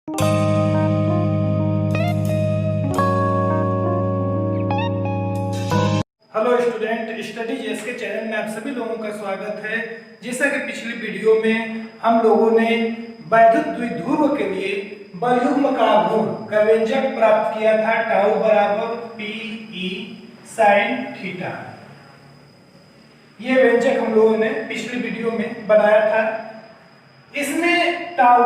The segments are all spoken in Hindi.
हेलो स्टूडेंट, स्टडीज एस के चैनल में आप सभी लोगों का स्वागत है। जैसा कि पिछली वीडियो में हम लोगों ने वैद्युत द्विध्रुव के लिए बलयुग्म का गुण का व्यंजक प्राप्त किया था, टाउ बराबर पी ई साइन थीटा। ये व्यंजक हम लोगों ने पिछली वीडियो में बनाया था। इसमें टाउ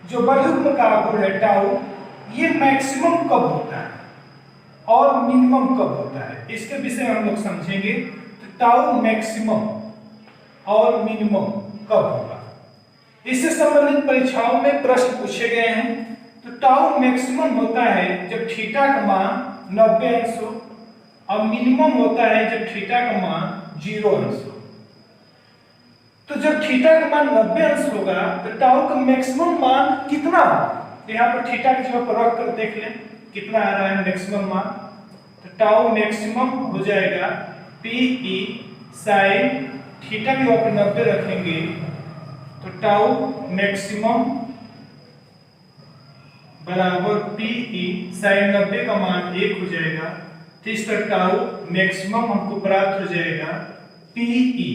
जो बलयुग्म का गुण है टाउ, ये मैक्सिमम कब होता है और मिनिमम कब होता है, इसके विषय में हम लोग समझेंगे। तो टाउ मैक्सिमम और मिनिमम कब होगा, इससे संबंधित परीक्षाओं में प्रश्न पूछे गए हैं। तो टाउ मैक्सिमम होता है जब थीटा का मान 90 अंश हो और मिनिमम होता है जब थीटा का मान 0 अंश हो। तो जब थीटा का मान 90 अंश होगा तो टाउ का मैक्सिमम मान कितना हो, यहाँ पर थीटा की जगह पर रख कर देख लें कितना आ रहा है मैक्सिमम मान। तो टाउ मैक्सिमम हो जाएगा पी ई साइन थीटा की जगह पर 90 रखेंगे तो टाउ मैक्सिमम बराबर पी ई साइन 90 का मान 1 हो जाएगा। तो इस तरह टाउ मैक्सिमम हमको प्राप्त हो जाएगा पी ई।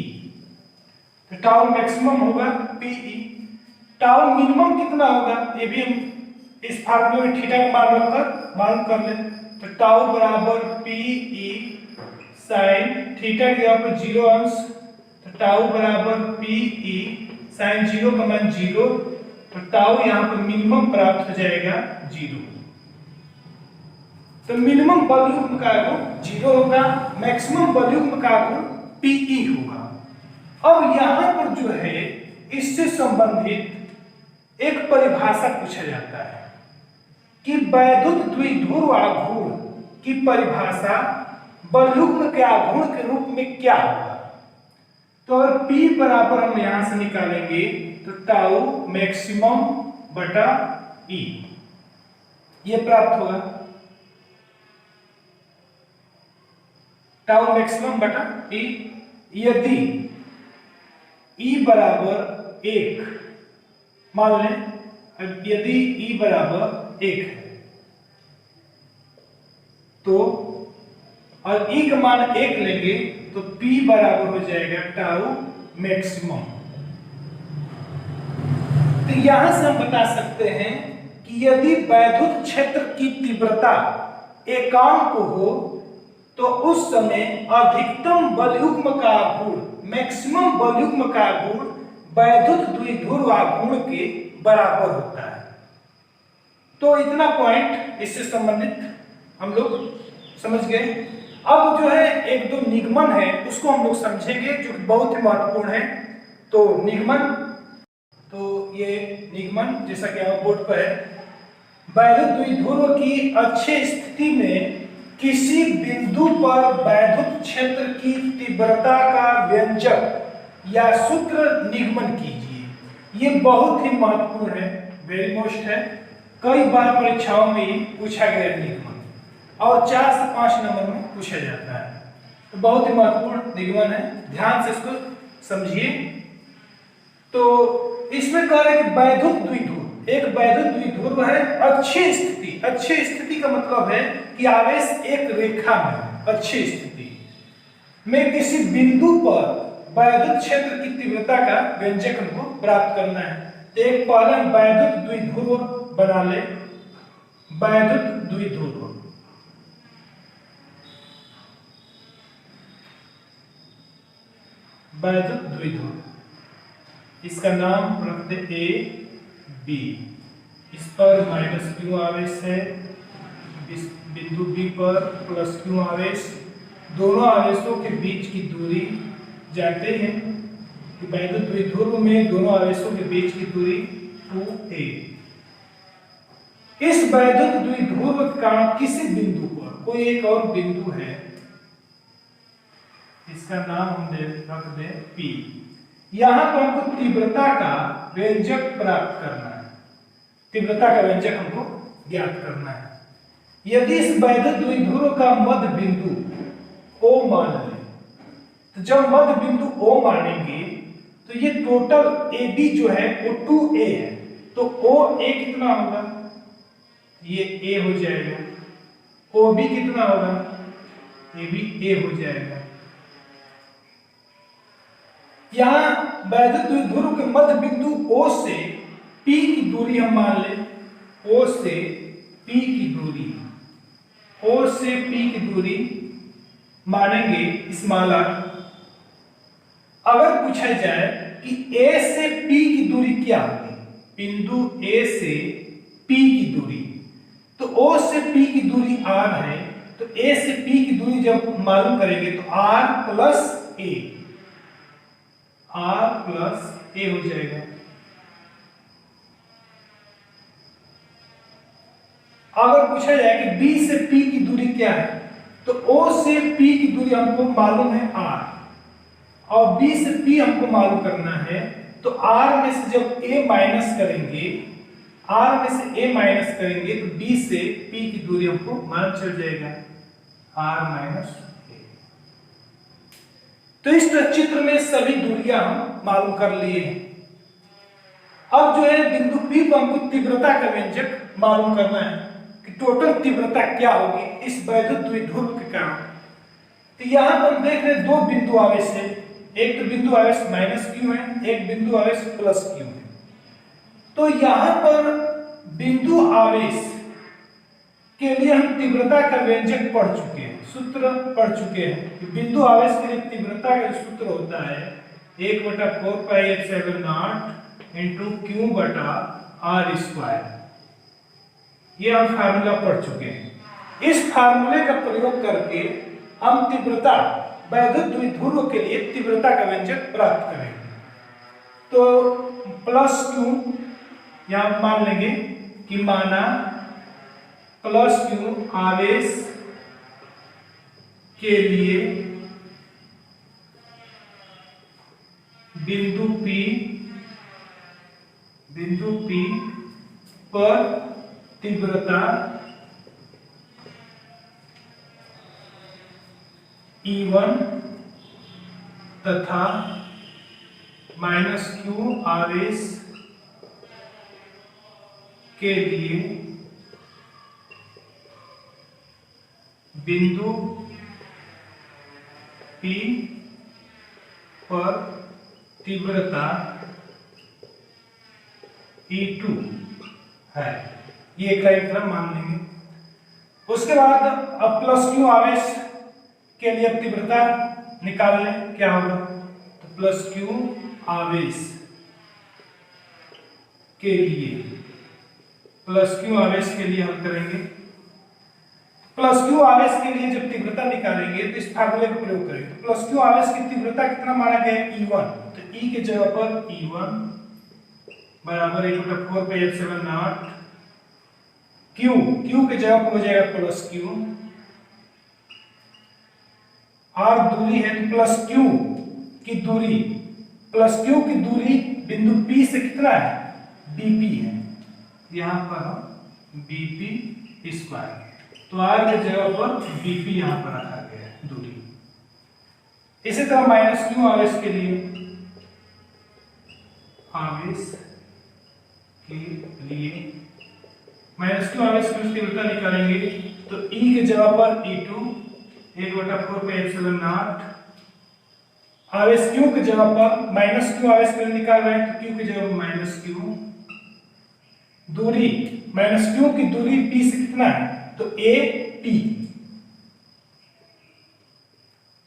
तो टाउ मैक्सिमम होगा पी ई। टाउ मिनिमम कितना होगा ये भी हम इस फार्मूले में थीटा का मान रखकर मालूम कर लें। तो टाउ बराबर पी ई साइन थीटा की जगह पर 0 अंश, तो टाउ बराबर पी ई साइन 0 का मान 0। तो टाउ यहाँ पर मिनिमम प्राप्त हो जाएगा 0। तो मिनिमम बलयुग्म का गुण 0 होगा, मैक्सिमम बलयुग्म का गुण पी ई होगा। अब यहाँ पर जो है इससे संबंधित एक परिभाषा पूछा जाता है कि वैद्युत द्विध्रुव आघूर्ण की परिभाषा बलयुग्म के आघूर्ण के रूप में क्या होगा। तो अगर P बराबर हम यहां से निकालेंगे तो टाउ मैक्सिमम बटा E ये प्राप्त होगा। टाउ मैक्सिमम बटा E। यदि E बराबर 1 मान लें, यदि E बराबर 1 है तो और E का मान 1 लेंगे तो P बराबर हो जाएगा टाउ मैक्सिमम। तो यहां से हम बता सकते हैं कि यदि वैद्युत क्षेत्र की तीव्रता एकांक हो तो उस समय अधिकतम बलयुग्म का आघूर्ण मैक्सिमम बलयुग्म का आघूर्ण वैद्युत द्विध्रुव आघूर्ण के बराबर होता है। तो इतना पॉइंट इससे संबंधित हम लोग समझ गए। अब जो है एक दो निगमन है उसको हम लोग समझेंगे जो कि बहुत ही महत्वपूर्ण है। तो निगमन, तो ये निगमन जैसा कि आप बोर्ड पर है, वैद्युत द्विध्रुव की अक्षीय स्थिति में किसी बिंदु पर वैद्युत क्षेत्र की तीव्रता का व्यंजक या सूत्र निगमन कीजिए। ये बहुत ही महत्वपूर्ण है, वेरी मोस्ट है, कई बार परीक्षाओं में ये पूछा गया निगमन और 4 से 5 नंबर में पूछा जाता है। तो बहुत ही महत्वपूर्ण निगमन है, ध्यान से इसको समझिए। तो इसमें कह रहे कि वैद्युत द्विध्रुव, एक वैद्युत द्विध्रुव है अक्षीय स्थिति। अक्षीय स्थिति का मतलब है कि आवेश एक रेखा में अक्षीय स्थिति में किसी बिंदु पर वैद्युत क्षेत्र की तीव्रता का व्यंजक हमको प्राप्त करना है। तो एक पहला वैद्युत द्विध्रुव बना ले, वैद्युत द्विध्रुव। वैद्युत द्विध्रुव इसका नाम रखते ए बी। इस पर माइनस क्यू आवेश है, इस बिंदु बी पर प्लस क्यू आवेश। दोनों आवेशों के बीच की दूरी जानते हैं कि वैद्युत द्विध्रुव में दोनों आवेशों के बीच की दूरी 2a। इस वैद्युत द्विध्रुव का किसी बिंदु पर कोई एक और बिंदु है, इसका नाम हम रख दें P। यहां पर हमको तीव्रता का व्यंजक प्राप्त करना है, तीव्रता का व्यंजक हमको ज्ञात करना है। यदि इस वैद्युत द्विध्रुव का मध्य बिंदु O मान लें, तो जब मध्य बिंदु O मानेंगे तो ये टोटल AB जो है वो 2A है। तो ओ ए कितना होगा, ये ए हो जाएगा। ओ बी कितना होगा, ये भी ए हो जाएगा। यहां वैद्युत द्विध्रुव के मध्य बिंदु O से P की दूरी हम मान ले, O से P की दूरी, O से P की दूरी मानेंगे इस माला। अगर पूछा जाए कि A से P की दूरी क्या होगी, बिंदु A से P की दूरी, तो O से P की दूरी R है, तो A से P की दूरी जब मालूम करेंगे तो R plus A, R plus A हो जाएगा। अगर पूछा जाए कि B से P की दूरी क्या है, तो O से P की दूरी हमको मालूम है R, और B से P हमको मालूम करना है, तो R में से जब A माइनस करेंगे, R में से A माइनस करेंगे तो B से P की दूरी हमको मालूम चल जाएगा, R माइनस A। तो इस चित्र में सभी दूरियां हम मालूम कर लिए हैं। अब जो है बिंदु P पर हमको तीव्रता का व्यंजक मालूम करना है कि टोटल तीव्रता क्या होगी इस वैद्युत द्विध्रुव के कारण। तो यहां पर हम देख रहे हैं दो बिंदु आवेश है, एक तो बिंदु आवेश माइनस Q है, एक बिंदु आवेश प्लस Q है। तो यहां पर बिंदु आवेश के लिए हम तीव्रता का व्यंजक पढ़ चुके हैं, सूत्र पढ़ चुके हैं कि बिंदु आवेश के लिए तीव्रता का सूत्र होता है 1/4πε0 इंटू Q बटा R स्क्वायर। ये हम फार्मूला पढ़ चुके हैं। इस फार्मूले का प्रयोग करके हम तीव्रता वैद्युत द्विध्रुव के लिए तीव्रता का व्यंजक प्राप्त करेंगे। तो प्लस Q यहां मान लेंगे कि माना प्लस Q आवेश के लिए बिंदु P पर तीव्रता E1 तथा माइनस Q आवेश के लिए बिंदु P पर तीव्रता E2 है, ये इतना मान लेंगे। उसके बाद अब प्लस Q आवेश के लिए अब तीव्रता निकाल लें, क्या होगा, तो प्लस Q आवेश के लिए, प्लस Q आवेश के लिए हम करेंगे, प्लस Q आवेश के लिए जब तीव्रता निकालेंगे तो इस फार्मूले का प्रयोग करेंगे। तो प्लस Q आवेश की तीव्रता कितना माना गया है, E1, तो E के जगह पर E1 बराबर 1/4πε0 Q के जगह पर हो जाएगा प्लस Q, R दूरी है तो प्लस Q की दूरी, प्लस Q की दूरी बिंदु P से कितना है, BP है, यहां पर हम BP स्क्वायर, तो R के जगह पर BP यहां पर रखा गया है दूरी। इसी तरह माइनस Q आवेश के लिए, आवेश के लिए माइनस Q आवेश की तीव्रता निकालेंगे तो E के जगह पर E2 1/4πε0, आवेश Q की जगह पर माइनस Q आवेश के लिए निकाल रहे हैं तो Q की जगह पर माइनस Q, दूरी माइनस Q की दूरी P से कितना है, तो AP,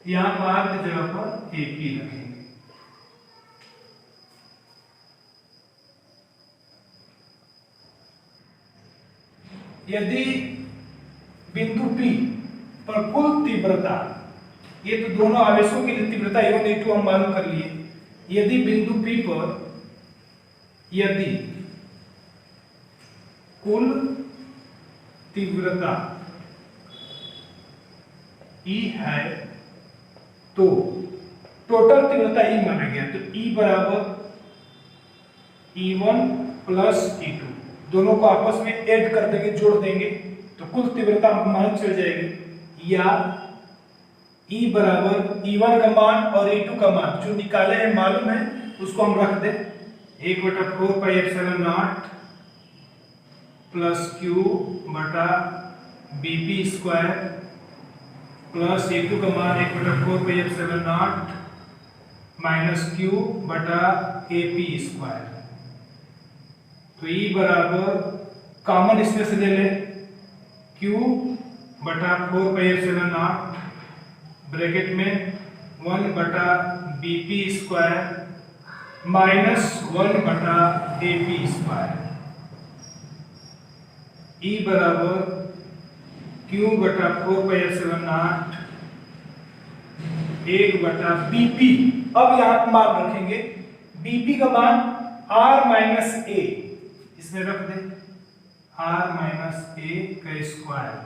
यहां पर R की जगह पर AP रखेंगे। यदि बिंदु P पर कुल तीव्रता, ये तो दोनों आवेशों की तीव्रता A1 A2 हम मालूम कर लिए, यदि बिंदु P पर यदि कुल तीव्रता E है तो टोटल तीव्रता E माना गया, तो E बराबर E1 प्लस E2, दोनों को आपस में ऐड कर देंगे, जोड़ देंगे तो कुल तीव्रता मालूम चल जाएगी, या E बराबर E1 का मान और E2 का मान जो निकाले हैं मालूम है उसको हम रख दें 1/4πε0 प्लस क्यू बटा बीपी स्क्वायर प्लस A2 का मान 1/4πε0 माइनस क्यू बटा AP स्क्वायर। तो E बराबर कॉमन इसमें से ले ले, Q बटा 4πε0 ब्रैकेट में 1/BP square minus 1/AP square. E बराबर Q बटा 4πε0 1/BP। अब यहां पर मान रखेंगे, BP का मान R माइनस A, इसमें रख दे R माइनस A का स्क्वायर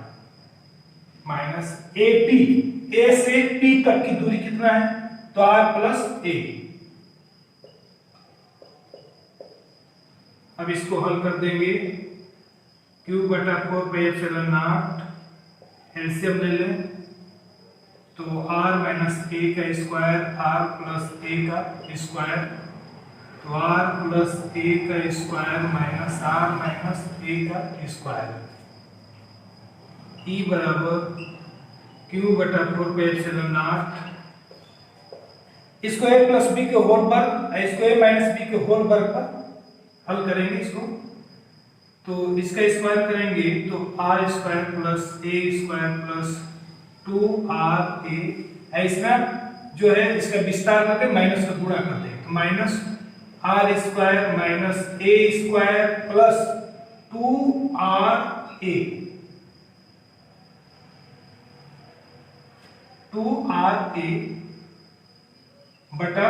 माइनस AP, A से P तक की दूरी कितना है, तो R प्लस A। अब इसको हल कर देंगे, Q बटा 4πε0 एलसीएम ले लें तो R माइनस A का स्क्वायर R प्लस A का स्क्वायर, तो R प्लस A का square minus R minus A का स्क्वायर। E बराबर Q बटा 4πε0, इसको A प्लस B के होल वर्ग, इसको A माइनस B के होल वर्ग पर हल करेंगे इसको, तो इसका स्क्वायर करेंगे तो R square plus A square plus 2RA, इसमें जो है इसका विस्तार करके माइनस का गुणा कर देंगे, तो minus R square minus A square plus 2RA बटा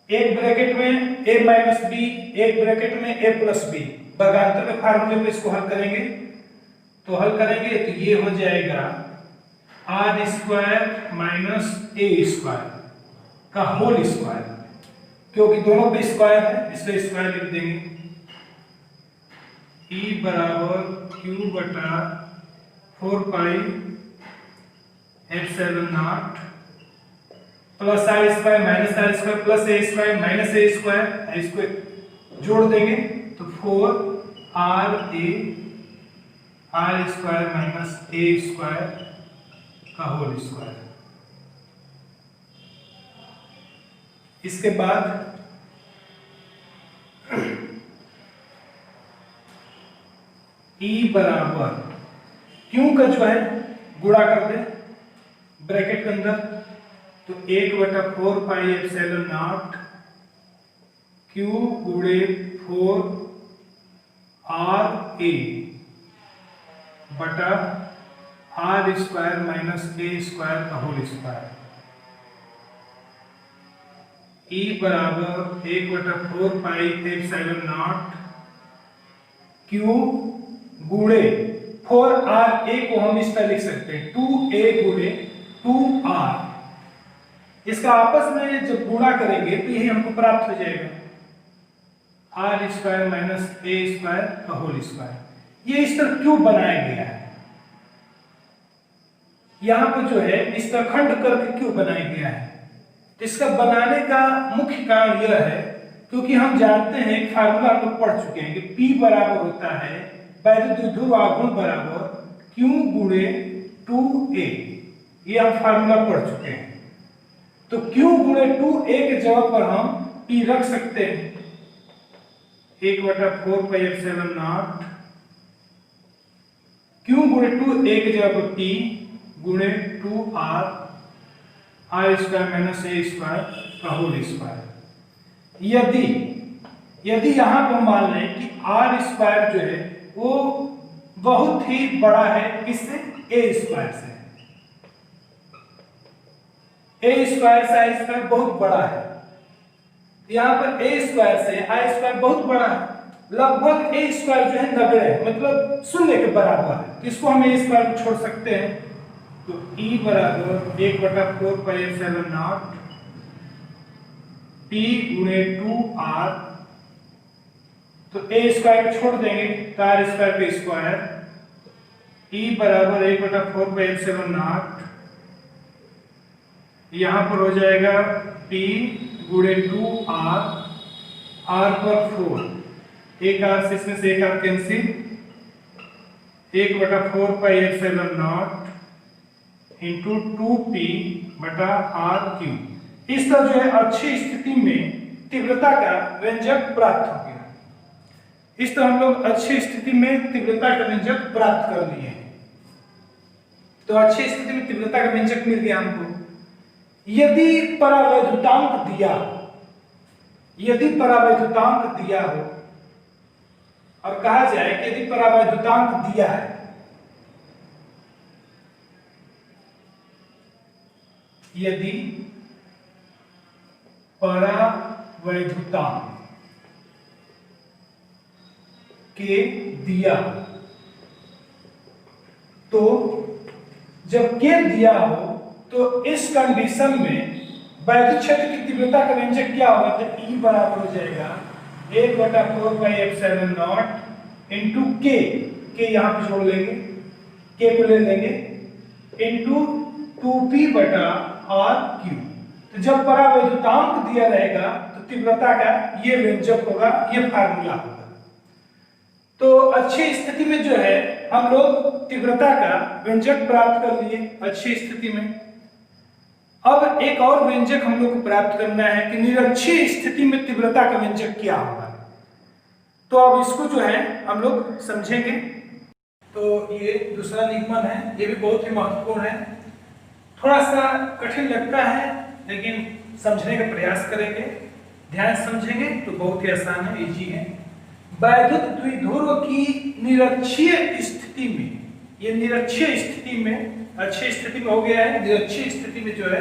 एक ब्रैकेट में A माइनस B, एक ब्रैकेट में A प्लस B, वर्गांतर के फार्मूले पे इसको हल करेंगे, तो हल करेंगे तो ये हो जाएगा R square minus A square का होल स्क्वायर, क्योंकि दोनों पे स्क्वायर है इसलिए स्क्वायर लिख देंगे। E बराबर Q बटा 4πε0 plus R square minus R square plus A square minus A square, इसको जोड़ देंगे तो 4RA R square minus A square का होल स्क्वायर। इसके बाद E बराबर Q का जो है गुणा कर दे ब्रैकेट के अंदर, तो 1/4πε0 Q गुणे 4RA बटा R square minus A square का होल स्क्वायर। E बराबर 1/4πε0 Q गुणे 4RA को हम इस तरह लिख सकते हैं 2A गुणे 2R, इसका आपस में जब गुणा करेंगे तो यही हमको प्राप्त हो जाएगा R square minus A square का होल स्क्वायर। ये इस तरह क्यों बनाया गया है, यहां पर जो है इस तरह खंड करके क्यों बनाया गया है, तो इसका बनाने का मुख्य कारण यह है क्योंकि हम जानते हैं एक फार्मूला हम लोग पढ़ चुके हैं कि P बराबर होता है वैद्युत द्विध्रुव आघूर्ण बराबर Q गुणे 2A, ये हम फार्मूला पढ़ चुके हैं। तो Q गुणे 2A के जगह पर हम P रख सकते हैं 1/4πε0 Q गुणे 2A के जगह पर P गुणे 2R R square minus A square का होल स्क्वायर। यदि यहां पर मान लें कि R स्क्वायर जो है वो बहुत ही बड़ा है किससे, A स्क्वायर से, A स्क्वायर से I स्क्वायर बहुत बड़ा है, यहाँ पर A स्क्वायर से I स्क्वायर बहुत बड़ा है, लगभग A स्क्वायर जो है नगण्य है, मतलब शून्य के बराबर है, तो इसको हम A स्क्वायर को छोड़ सकते हैं। तो E बराबर 1/4πε0 P गुणे 2R, तो A स्क्वायर को छोड़ देंगे तो R स्क्वायर का स्क्वायर, E बराबर 1/4πε0 यहां पर हो जाएगा P गुणे 2R r पर 4, एक r से इसमें से एक r कैंसिल, 1/4πε0 इंटू 2p बटा r क्यूब। इस तरह जो है अच्छी स्थिति में तीव्रता का व्यंजक प्राप्त हो गया। इस तरह हम लोग अच्छी स्थिति में तीव्रता का व्यंजक प्राप्त कर लिए हैं। तो अच्छी स्थिति में तीव्रता का व्यंजक मिल गया हमको। यदि परावैद्युतांक दिया हो और कहा जाए कि यदि परावैद्युतांक दिया है, यदि परावैद्युतांक के दिया तो जब के दिया हो तो इस कंडीशन में वैद्युत क्षेत्र की तीव्रता का व्यंजक क्या होगा? तो E बराबर हो जाएगा 1/4πε0 इंटू के यहाँ पे जोड़ लेंगे, के को ले लेंगे, इंटू 2p बटा r क्यूब। तो जब परावैद्युतांक दिया रहेगा तो तीव्रता का ये व्यंजक होगा, ये फार्मूला होगा। तो अच्छी स्थिति में जो है हम लोग तीव्रता का व्यंजक प्राप्त कर लिए अच्छी स्थिति में। अब एक और व्यंजक हम लोग को प्राप्त करना है कि निरक्षीय स्थिति में तीव्रता का व्यंजक क्या होगा। तो अब इसको जो है हम लोग समझेंगे। तो ये दूसरा निगमन है, ये भी बहुत ही महत्वपूर्ण है। थोड़ा सा कठिन लगता है लेकिन समझने का प्रयास करेंगे, ध्यान समझेंगे तो बहुत ही आसान है, इजी है। वैद्युत द्विध्रुव की निरक्षीय स्थिति में, ये निरक्षीय स्थिति में, अच्छी स्थिति में हो गया है, निरक्षीय स्थिति में जो है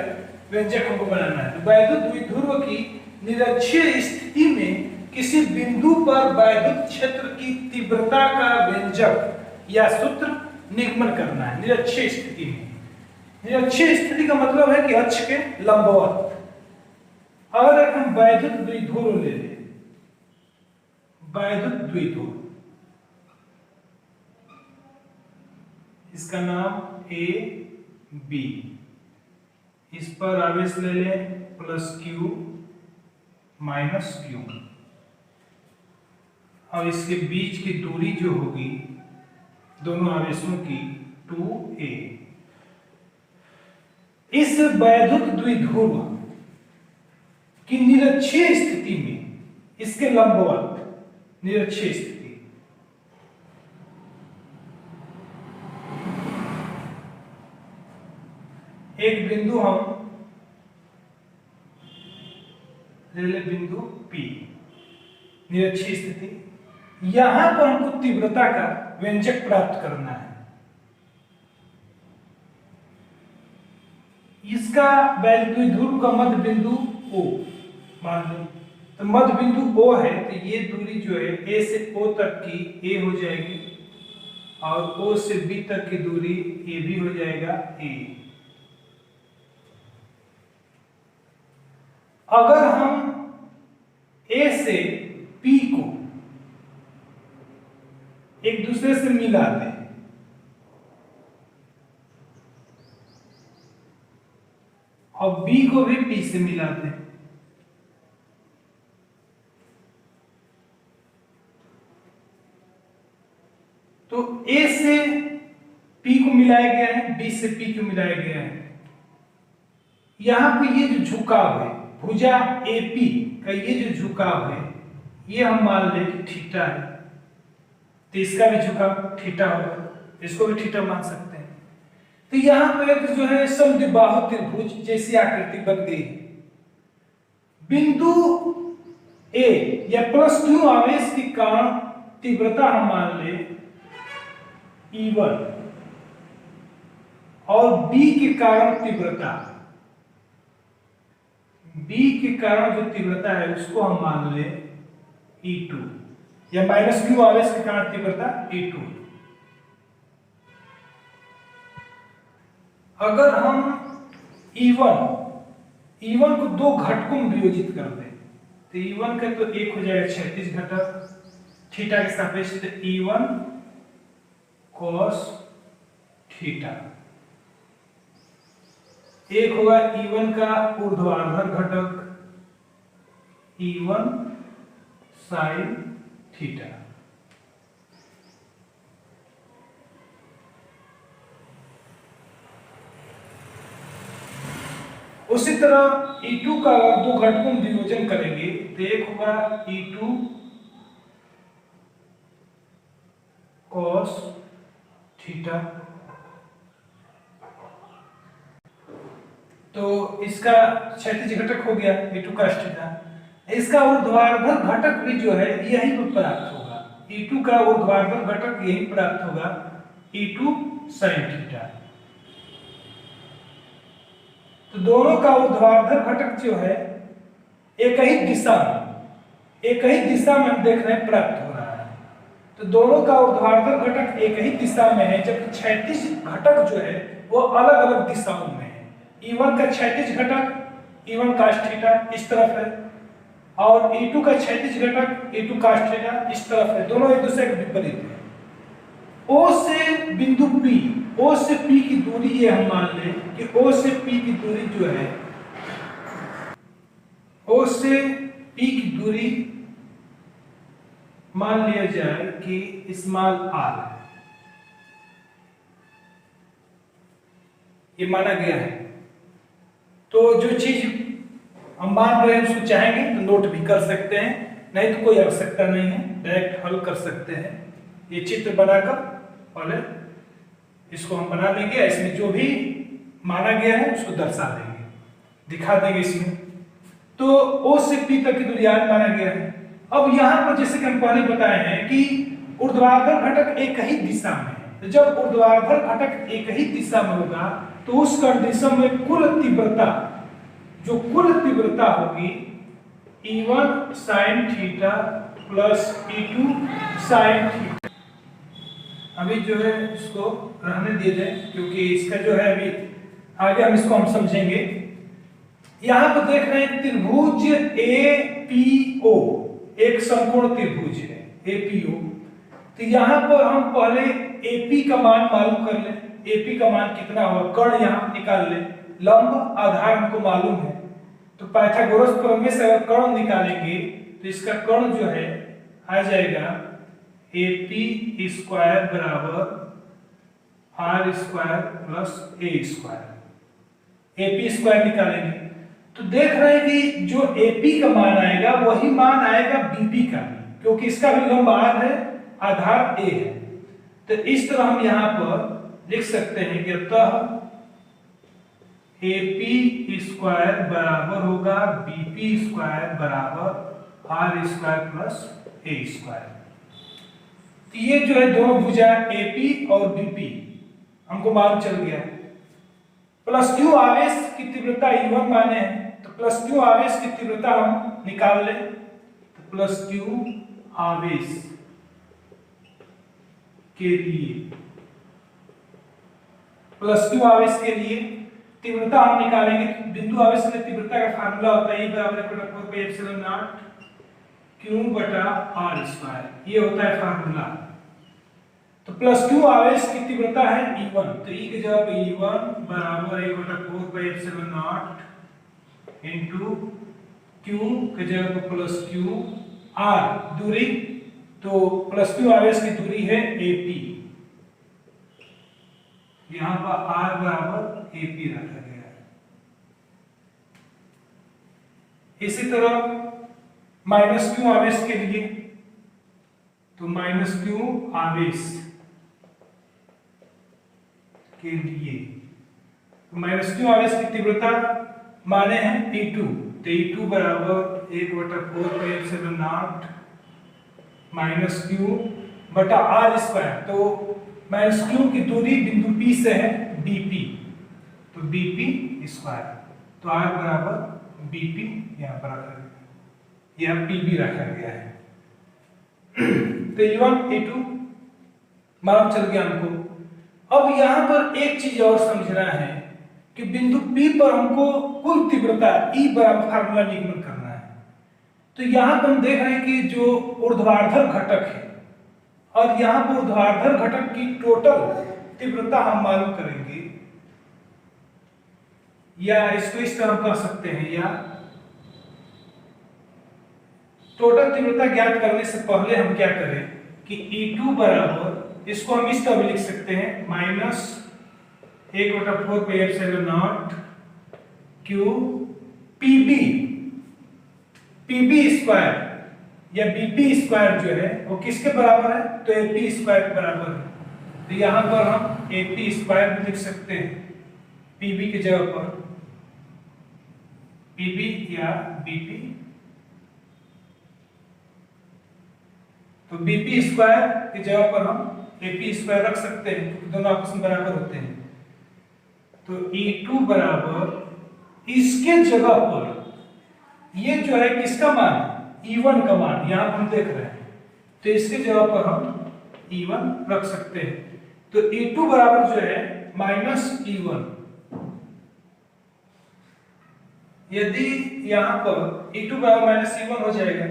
व्यंजक हमको बनाना है। तो वैद्युत द्विध्रुव की निरक्षीय स्थिति में किसी बिंदु पर वैद्युत क्षेत्र की तीव्रता का व्यंजक या सूत्र निगमन करना है निरक्षीय स्थिति में। निरक्षीय स्थिति का मतलब है कि अक्ष के लंबवत। अगर हम वैद्युत द्विध्रुव ले लें, वैद्युत द्विध्रुव, इसका नाम ए बी, इस पर आवेश ले लें +q -q, और इसके बीच की दूरी जो होगी दोनों आवेशों की 2a। इस वैद्युत द्विध्रुव की निरक्षीय स्थिति में इसके लंबवत निरक्षीय स्थिति, एक बिंदु हम ले ले, बिंदु P, निरक्षीय स्थिति, यहां पर हमको तीव्रता का व्यंजक प्राप्त करना है। इसका वैद्युत द्विध्रुव का मध्य बिंदु O मान लो, तो मध्य बिंदु O है, तो ये दूरी जो है A से O तक की A हो जाएगी, और O से B तक की दूरी A भी हो जाएगा A। अगर हम A से P को एक दूसरे से मिला दें, और B को भी P से मिला दें, तो A से P को मिलाया गया है, B से P को मिलाया गया है। यहां पे ये जो झुकाव है भुजा AP का, ये जो झुकाव है ये हम मान लें कि थीटा है, तो इसका भी झुकाव थीटा होगा, इसको भी थीटा मान सकते हैं। तो यहां पर एक जो है समद्विबाहु त्रिभुज जैसी आकृति बन गई। बिंदु A या +q आवेश के कारण तीव्रता हम मान ले E1, और B के कारण तीव्रता, B के कारण जो तीव्रता है उसको हम मान ले E2, या -q आवेश के कारण तीव्रता E2। अगर हम E1 को दो घटकों में वियोजित कर दें, तो E1 का तो एक हो जाएगा क्षैतिज घटक थीटा के सापेक्ष, तो E1 cos थीटा, एक होगा E1 का ऊर्ध्वाधर घटक E1 साइन थीटा। उसी तरह E2 का अगर दो घटकों में विभाजन करेंगे तो एक होगा E2 cos थीटा, तो इसका क्षैतिज घटक हो गया E2 cos थीटा। इसका ऊर्ध्वाधर घटक भी जो है यही पर प्राप्त होगा, E2 का ऊर्ध्वाधर घटक यही प्राप्त होगा E2 sin थीटा। तो दोनों का ऊर्ध्वाधर घटक जो है एक ही दिशा में हम देख रहे हैं प्राप्त हो रहा है। तो दोनों का ऊर्ध्वाधर घटक एक ही दिशा में है, जबकि क्षैतिज घटक जो है वो अलग अलग दिशाओं में है। E1 का क्षैतिज घटक E1 cos थीटा इस तरफ है और E2 का क्षैतिज घटक E2 cos थीटा इस तरफ है, दोनों एक दूसरे के विपरीत है। O से बिंदु P, O से P की दूरी ये हम मान लें कि O से P की दूरी जो है, O से P की दूरी मान लिया जाए कि स्मॉल r है, ये माना गया है। तो जो चीज हम मान रहे हैं उसको चाहेंगे तो नोट भी कर सकते हैं, नहीं तो कोई आवश्यकता नहीं है, डायरेक्ट हल कर सकते हैं। ये चित्र बनाकर पहले इसको हम बना लेंगे, इसमें जो भी माना गया है उसको दर्शा देंगे, दिखा देंगे इसमें। तो O से P तक की दूरी r माना गया है। अब यहाँ पर जैसे कि हम पहले बताए हैं कि ऊर्ध्वाधर घटक एक ही दिशा में है, तो जब ऊर्ध्वाधर घटक एक ही दिशा में होगा तो उस कंडीशन में कुल तीव्रता होगी E1 sin theta plus E2 sin theta. अभी जो है इसको रहने दिए जाए क्योंकि इसका जो है अभी आगे हम इसको समझेंगे। यहां पर देख रहे हैं त्रिभुज APO, एक समकोण त्रिभुज है APO। तो यहां पर हम पहले AP का मान मालूम कर लें, AP का मान कितना होगा, कर्ण यहां निकाल लें, लंब आधार हमको मालूम है। तो पाइथागोरस प्रमेय से अगर कर्ण निकालेंगे तो इसका कर्ण जो है आ जाएगा AP स्क्वायर बराबर R square plus A square. AP square निकालेंगे तो देख रहे हैं कि जो AP का मान आएगा वही मान आएगा BP का भी, क्योंकि इसका भी लंब R है, आधार A है। तो इस तरह हम यहां पर लिख सकते हैं कि अतः AP स्क्वायर बराबर होगा BP स्क्वायर बराबर R square plus A square. तो ये जो है दोनों भुजा AP और BP हमको मालूम चल गया। प्लस Q आवेश की तीव्रता E1 माने हैं, तो प्लस Q आवेश की तीव्रता हम निकाल लें। तो प्लस Q आवेश के लिए, प्लस Q आवेश के लिए तीव्रता हम निकालेंगे। बिंदु आवेश में तीव्रता का फार्मूला होता है E बराबर 4πε0 Q बटा R स्क्वायर, ये होता है फार्मूला। तो प्लस Q आवेश की तीव्रता है E1, तो E की जगह पे E1 बराबर 1/4πε0 इनटू Q की जगह पे प्लस Q R दूरी, तो प्लस Q आवेश की दूरी है AP, यहां पर R बराबर AP रखा गया है। इसी तरह माइनस Q आवेश के लिए, तो माइनस Q आवेश के लिए माइनस Q आवेश की तीव्रता माने हैं E2, तो E2 बराबर 1/4πε0 माइनस Q बटा R स्क्वायर। तो माइनस Q की दूरी बिंदु P से है BP, तो BP स्क्वायर, तो R बराबर BP यहाँ पर रखा गया, यहाँ PB रखा गया है। तो E1 E2 मालूम चल गया हमको। अब यहां पर एक चीज और समझना है कि बिंदु P पर हमको कुल तीव्रता E बराबर फार्मूला निगमन करना है। तो यहां पर हम देख रहे हैं कि जो ऊर्ध्वाधर घटक है और यहां पर ऊर्ध्वाधर घटक की टोटल तीव्रता हम मालूम करेंगे, या इसको इस तरह कह सकते हैं, या टोटल तीव्रता ज्ञात करने से पहले हम क्या करें कि E2 बराबर, इसको हम इस तरह भी लिख सकते हैं, minus 1/4πε0 Q PB, PB square या BP स्क्वायर जो है वो किसके बराबर है, तो AP स्क्वायर के बराबर है। तो यहां पर हम AP स्क्वायर भी लिख सकते हैं, PB की जगह पर PB या BP, तो BP स्क्वायर की जगह पर हम AP स्क्वायर रख सकते हैं, क्योंकि दोनों आपस में बराबर होते हैं। तो E2 बराबर इसके जगह पर ये जो है किसका मान, E1 का मान यहां पर हम देख रहे हैं, तो इसके जगह पर हम E1 रख सकते हैं। तो E2 बराबर जो है माइनस E1। यदि यहां पर E2 बराबर माइनस E1 हो जाएगा,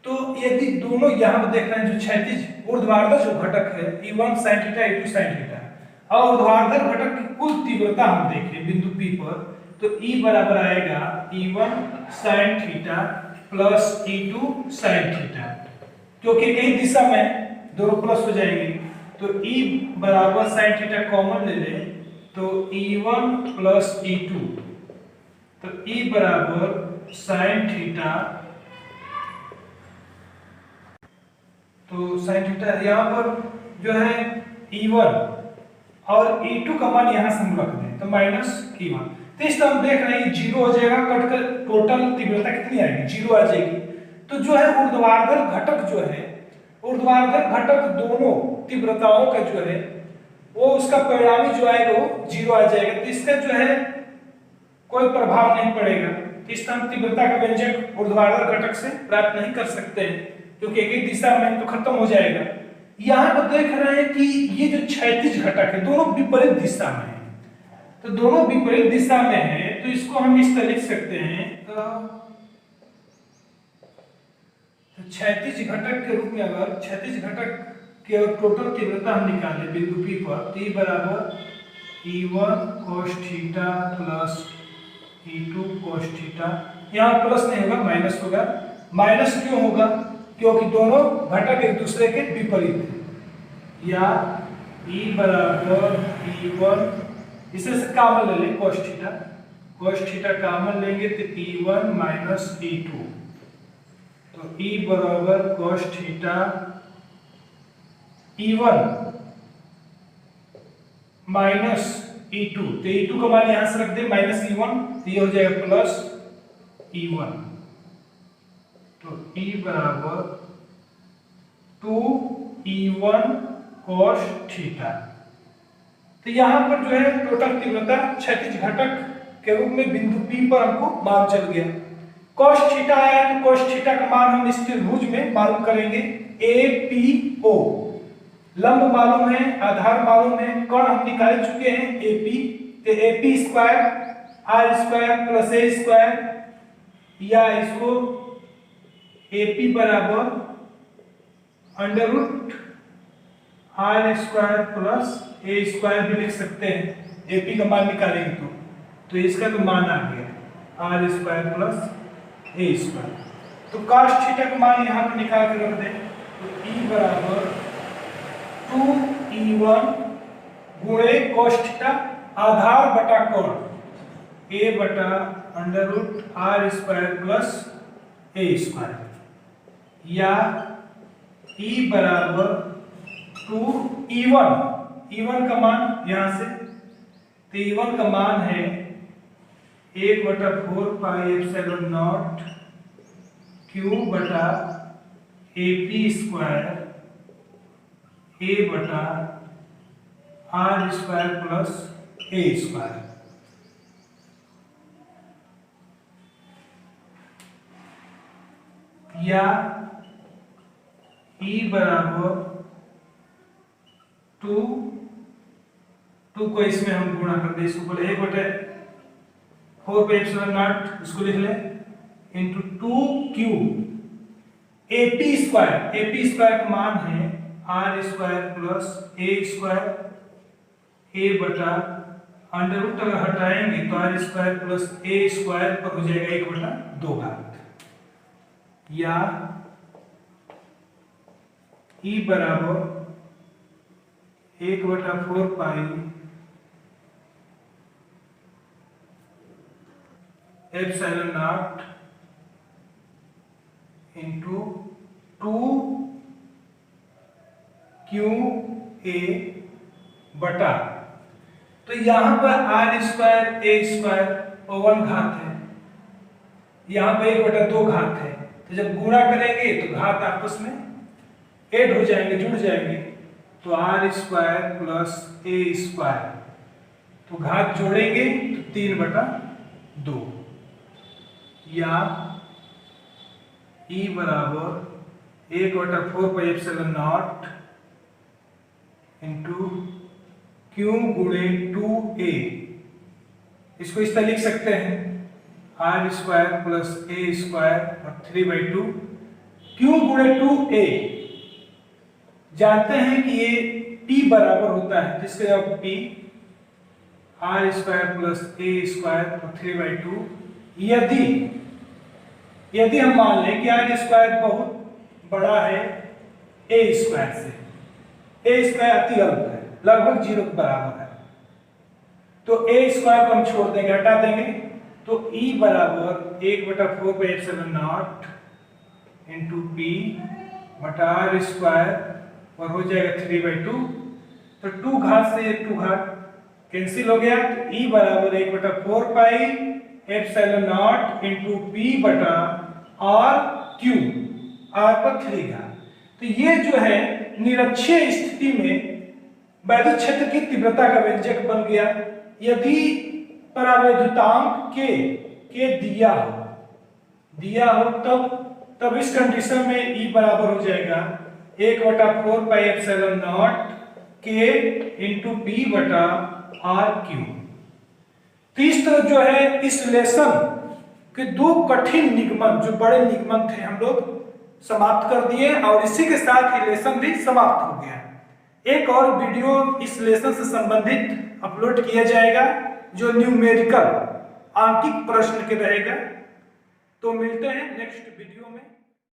तो यदि दोनों यहां पर देख रहे हैं जो क्षैतिज ऊर्ध्वाधर जो घटक है E1 sin theta E2 sin theta, और ऊर्ध्वाधर घटक की कुल तीव्रता हम देखें बिंदु P पर, तो E बराबर आएगा E1 sin theta plus E2 sin theta, क्योंकि एक दिशा में दोनों प्लस हो जाएंगे। तो E बराबर sin थीटा कॉमन ले लें, तो E1 प्लस E2, तो E बराबर sin थीटा, तो sin थीटा यहाँ पर जो है E1 और E2 का मान यहां से हम रख दें, तो माइनस E1। तो इस तरह हम देख रहे हैं जीरो हो जाएगा, कटकर टोटल तीव्रता कितनी आएगी, जीरो आ जाएगी। तो जो है ऊर्ध्वाधर घटक जो है, ऊर्ध्वाधर घटक दोनों तीव्रताओं का जो है वो उसका परिणामी जो आएगा वो जीरो आ जाएगा। तो इसका जो है कोई प्रभाव नहीं पड़ेगा। इस तरह तीव्रता का व्यंजक ऊर्ध्वाधर घटक से प्राप्त नहीं कर सकते हैं, क्योंकि एक ही दिशा में तो खत्म हो जाएगा। यहां पर देख रहे हैं कि ये जो क्षैतिज घटक है दोनों विपरीत दिशा में है, तो दोनों विपरीत दिशा में है, तो इसको हम इस तरह लिख सकते हैं, तो क्षैतिज घटक के रूप में अगर क्षैतिज घटक के टोटल तीव्रता हम निकालें बिंदु P पर, तो E बराबर E1 cos theta plus E2 cos theta, यहाँ प्लस नहीं होगा माइनस होगा। माइनस क्यों होगा, क्योंकि दोनों घटक एक दूसरे के विपरीत हैं। या E बराबर E1, इसे से कॉमन ले लें cos थीटा कॉमन लेंगे तो E1 माइनस E2, तो E बराबर cos theta E1 minus E2, तो E2 का मान यहां से रख दे माइनस E1, तो ये हो जाएगा प्लस E1, तो E बराबर 2E1 cos थीटा। तो यहां पर जो है टोटल तीव्रता क्षैतिज घटक के रूप में बिंदु P पर हमको मान चल गया। cos थीटा आया, तो cos थीटा का मान हम इस त्रिभुज में मालूम करेंगे APO। लंब मालूम है, आधार मालूम है, कोण हम निकाल चुके हैं AP, तो AP square R square plus A square, या इसको AP बराबर under root R square plus A square भी लिख सकते हैं। AP का मान निकालेंगे तो इसका तो मान आ गया R square plus A square. तो cos थीटा का मान यहाँ पर निकाल कर रख दें, तो E बराबर 2E1 गुणे cos थीटा आधार बटा कोण A बटा under root R square plus A square, या E बराबर 2E1 का मान यहां से, तो E1 का मान है 1/4πε0 Q बटा AP स्क्वायर A बटा R square plus A square. या E बराबर 2 को इसमें हम गुणा कर दे, इसको बोले 1/4πε0 इसको लिख ले इंटू 2Q AP स्क्वायर का मान है R square plus A square A बटा अंडर रूट अगर हटाएंगे तो R square plus A square पर हो जाएगा 1/2 घात। या E बराबर 1/4 pi epsilon not into 2QA बटा, तो यहां पर r² a² ओवन घात है, यहां पे 1/2 घात है, तो जब गुणा करेंगे तो घात आपस में ऐड हो जाएंगे, जुड़ जाएंगे, तो r² + a², तो घात जोड़ेंगे तो 3/2, या E बराबर 1/4 pi epsilon not into Q गुणे 2A, इसको इस तरह लिख सकते हैं r² + a² और 3/2 Q गुणे 2A, जानते हैं कि ये P बराबर होता है, जिसका जवाब P r² + a² और 3/2, यदि हम मान लें कि r² बहुत बड़ा है a² से, a² अति अल्प है, लगभग 0 के बराबर है, तो a² को हम छोड़ देंगे, हटा देंगे, तो E बराबर 1/4 pi epsilon not into P बटा r² और हो जाएगा 3/2, तो 2 घात से 2 घात कैंसिल हो गया, तो E बराबर 1/4 pi epsilon not into P बटा RQ, R पर 3 घात। तो ये जो है निरक्षीय स्थिति में वैद्युत क्षेत्र की तीव्रता का व्यंजक बन गया। यदि परावैद्युतांक के दिया हो तब इस कंडीशन में E बराबर हो जाएगा 1/4 पाई एप्सिलॉन नॉट के इंटू P बटा RQ। तो इस तरह जो है इस रिलेशन के 2 कठिन निगमन, जो बड़े निगमन थे, हम लोग समाप्त कर दिए और इसी के साथ रिलेशन भी समाप्त हो गया। एक और वीडियो इस रिलेशन से संबंधित अपलोड किया जाएगा जो न्यूमेरिकल आंकिक प्रश्न के रहेगा। तो मिलते हैं नेक्स्ट वीडियो में।